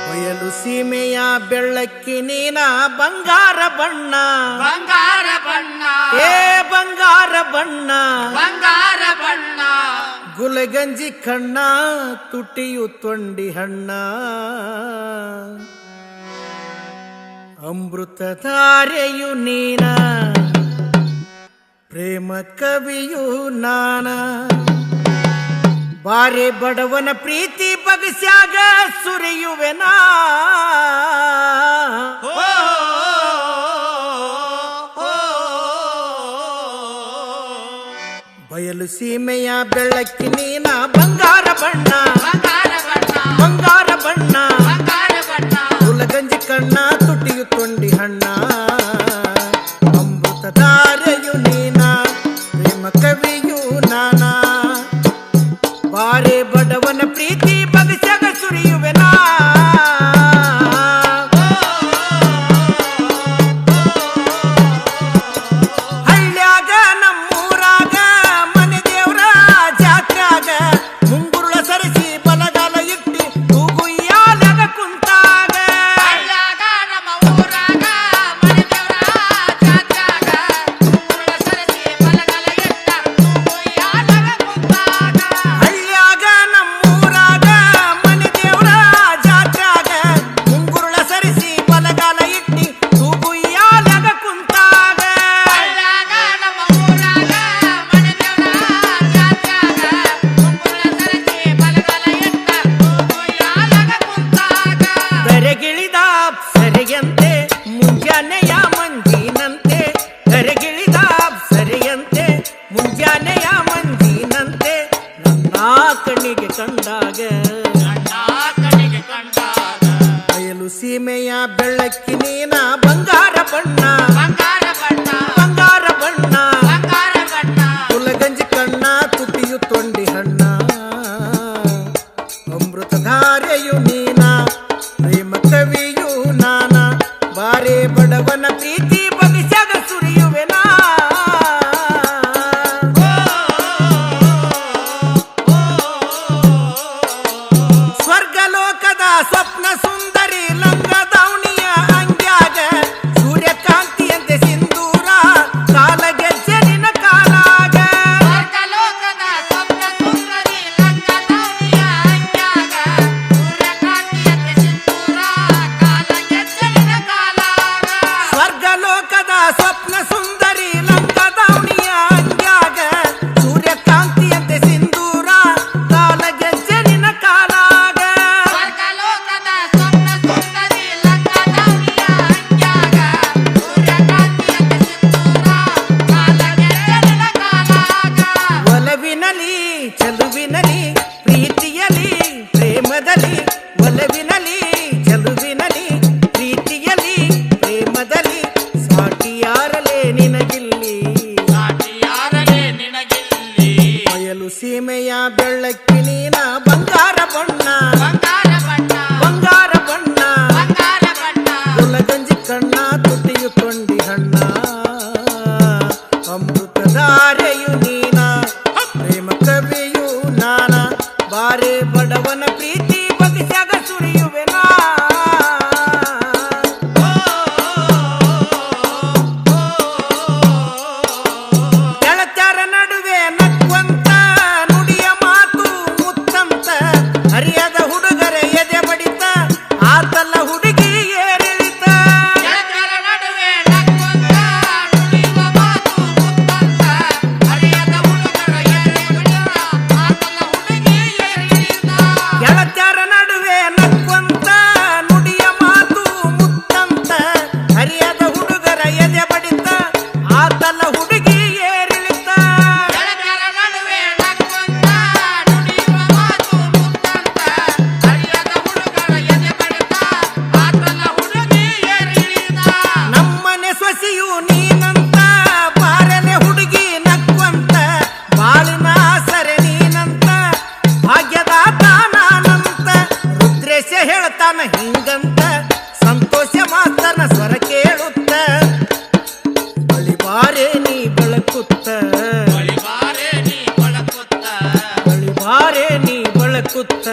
ಬಯಲು ಸೀಮೆಯ ಬೆಳ್ಳಕ್ಕಿ ನೀನ ಬಂಗಾರ ಬಣ್ಣ ಬಂಗಾರ ಬಣ್ಣ ಏ ಬಂಗಾರ ಬಣ್ಣ ಬಂಗಾರ ಬಣ್ಣ ಗುಲಗಂಜಿ ಕಣ್ಣ ತುಟಿಯು ತೊಂಡಿ ಹಣ್ಣ ಅಮೃತಧಾರೆಯು ನೀನ ಪ್ರೇಮ ಕವಿಯು ನಾನ ಬಾರೆ ಬಡವನ ಪ್ರೀತಿ ಬಗಸ್ಯಾಗ ಸುರಿಯುವೆನಾ ಬಯಲು ಸೀಮೆಯ ಬೆಳಕಿ ನೀನ ಬಂಗಾರ ಬಣ್ಣ ಬಂಗಾರ ಬಣ್ಣ ಬಂಗಾರ ಬಣ್ಣ ಬಂಗಾರ ಬಣ್ಣ ಗುಲಗಂಜಿ ಕಣ್ಣ ತುಟಿಯು ತೊಂಡಿ ಹಣ್ಣ ಅಮೃತಧಾರೆಯು ನೀನ ಪ್ರೇಮ ಕವಿಯು ನಾನ ಬಾರೆ ಬಡವನ ಪ್ರೀತಿ ಬಗಸ್ಯಾಗ ಸುರಿಯುವೆನಾ ಹಳ್ಳ್ಯಾಗ ನಮ್ಮೂರಾಗ ಮನೆ ದೇವ್ರ ಜಾತ್ರಾಗ ಮುಂಗುರುಳ ಸರಿಸಿ ಬಲಗಾಲ ಇಟ್ಟಿ ತೂಗುಯ್ಯಾಲಾಗ ಕುಂತಾಗ ಹಳ್ಳ್ಯಾಗ ನಮ್ಮ ಊರಾಗ ಮನೆ ದೇವ್ರ ಜಾತ್ರಾಗ ಮುಂಗುರುಳ ಸರಿಸಿ ಬಲಗಾಲ ಇಟ್ಟ ತೂಗುಯ್ಯಾಲಾಗ ಕುಂತಾಗ ಹಳ್ಳ್ಯಾಗ ನಮ್ಮೂರಾಗ ಮನೆ ದೇವ್ರ ಜಾತ್ರಾಗ ಮುಂಗುರುಳ ಸರಿಸಿ ಬಲಗಾಲ ಇಟ್ಟಿ ತೂಗುಯ್ಯಾಲಾಗ ಕುಂತಾಗ ಹಳ್ಳ್ಯಾಗ ನಮ್ಮ ಊರಾಗ ಮನೆ ದೇವ್ರ ಜಾತ್ರಾಗ ಮುಂಗುರುಳ ಸರಿಸಿ ಬಲಗಾಲ ಇಟ್ಟ ತೂಗುಯ್ಯಾಲಾಗ ಕುಂತಾಗ ಕರೆಗಿಳಿದ ಸರಿಯಂತೆ ಮುಂಜಾನೆಯ ಮಂಜಿನಂತೆ ಕರೆಗಿಳಿದ ಸರಿಯಂತೆ ಮುಂಜಾನೆಯ ಮಂಜಿನಂತೆ ನನ್ನ ಕಣ್ಣಿಗೆ ಕಂಡಾಗ ಗಂಡ ಕಣ್ಣಿಗೆ ಕಂಡಾಗ ಬಯಲು ಸೀಮೆಯ ಬೆಳಕಿ ನೀನ ಬಂಗಾರ ಬಣ್ಣ ಬಂಗಾರ ಬಣ್ಣ ಬಂಗಾರ ಬಣ್ಣ ಬಂಗಾರ ಬಣ್ಣ ಗುಲಗಂಜಿ ಕಣ್ಣ ತುಟಿಯು ತೊಂಡಿ ಹಣ್ಣ ಅಮೃತಧಾರೆಯು ನೀನ ಪ್ರೇಮ ಕವಿಯು ನಾನ ಬಾರೆ ಬಡವನ ಪ್ರೀತಿ ಬಗಸ್ಯಾಗ ಸುರಿಯುವೆನಾ ಸ್ವರ್ಗಲೋಕದ ಸ್ವಪ್ನ ಸುಂದರಿ ಲಂಗದೌಣಿಯ ಅಂಗ್ಯಾಗ ಸೂರ್ಯಕಾಂತಿಯಂತೆ ಸಿಂಧೂರ ಕಾಲಗೆಜ್ಜೆ ನಿನ ಕಾಲಾಗ ಸ್ವರ್ಗಲೋಕದ ಸ್ವಪ್ನ ಸುಂದರಿ ಲಂಗದೌಣಿಯ ಅಂಗ್ಯಾಗ ಸೂರ್ಯಕಾಂತಿಯಂತೆ ಸಿಂಧೂರ ಕಾಲಗೆಜ್ಜೆಲಿನ ಕಾಲಾಗ ಸ್ವರ್ಗಲೋಕದ ಸ್ವಪ್ನ ಸುಂದರಿ ಲಂಕದೌಣಿಯ ಅಂಗ್ಯಾಗ ಸೂರ್ಯಕಾಂತಿಯಂತೆ ಸಿಂಧೂರ ಕಾಲಗೆಜ್ಜೆ ನಿನ ಕಾಲಾಗ ಸ್ವರ್ಗಲೋಕದ ಸ್ವಪ್ನ ಸುಂದರಿ ಲಂಗದೌಣಿಯ ಅಂಗ್ಯಾಗ ಸೂರ್ಯಕಾಂತಿಯಂತೆ ಸಿಂಧೂರ ಕಾಲಗೆಜ್ಜೆಲಿನ ಕಾಲಾಗ ಒಲವಿನಲಿ ಚೆಲುವಿನಲಿ ಪ್ರೀತಿಯಲಿ ಪ್ರೇಮದಲ್ಲಿ ಒಲವಿನಲಿ ಚೆಲುವಿನಲಿ ಪ್ರೀತಿಯಲಿ ಪ್ರೇಮದಲ್ಲಿ ಸಾಟಿಯಾರಲೇ ನಿನಗಿಲ್ಲಿ ಸಾಟಿಯಾರಲೇ ನಿನಗಿಲ್ಲಿ ಬಯಲು ಸೀಮೆಯ ಬೆಳ್ಳಕ್ಕಿ ನೀನ ಬಂಗಾರ ಬಣ್ಣ ಬಂಗಾರ ಬಣ್ಣ ಬಂಗಾರ ಬಣ್ಣ ಬಂಗಾರ ಬಣ್ಣ ಗುಲಗಂಜಿ ಕಣ್ಣ ತುಟಿಯು ತೊಂಡಿ ಹಣ್ಣ ಅಮೃತಧಾರೆಯು ನೀನ ಪ್ರೇಮ ಕವಿಯು ನಾನ ಬಾರೆ ಬಡವನ ಪ್ರೀತಿ ಬಗಸ್ಯಾಗ ಸುರಿಯುವೆನಾ ಗೆಳತ್ಯರ ನಡುವೆ ನಕ್ಕುವಂತ ನುಡಿಯ ಮಾತು ಮುತ್ತಂತ ಹರಿಯದ ಹುಡುಗರ ಎದೆ ಬಡಿತ ಆತಲ್ಲ ಹುಡುಗಿ ಏರಿಳಿತ ಗೆಳತಿಯರ ನಡುವೆ ನಕ್ಕೊಂತ ನುಡಿಯುವ ಮಾತು ಮುತ್ತಂತ ಹರಿಯದ ಹುಡುಗರ ಎದೆ ಬಿಡಿತ ಆತನ ಹುಡುಗಿ ಏರಿಳಿತ ಗೆಳತ್ಯರ ಕೂತ್ತ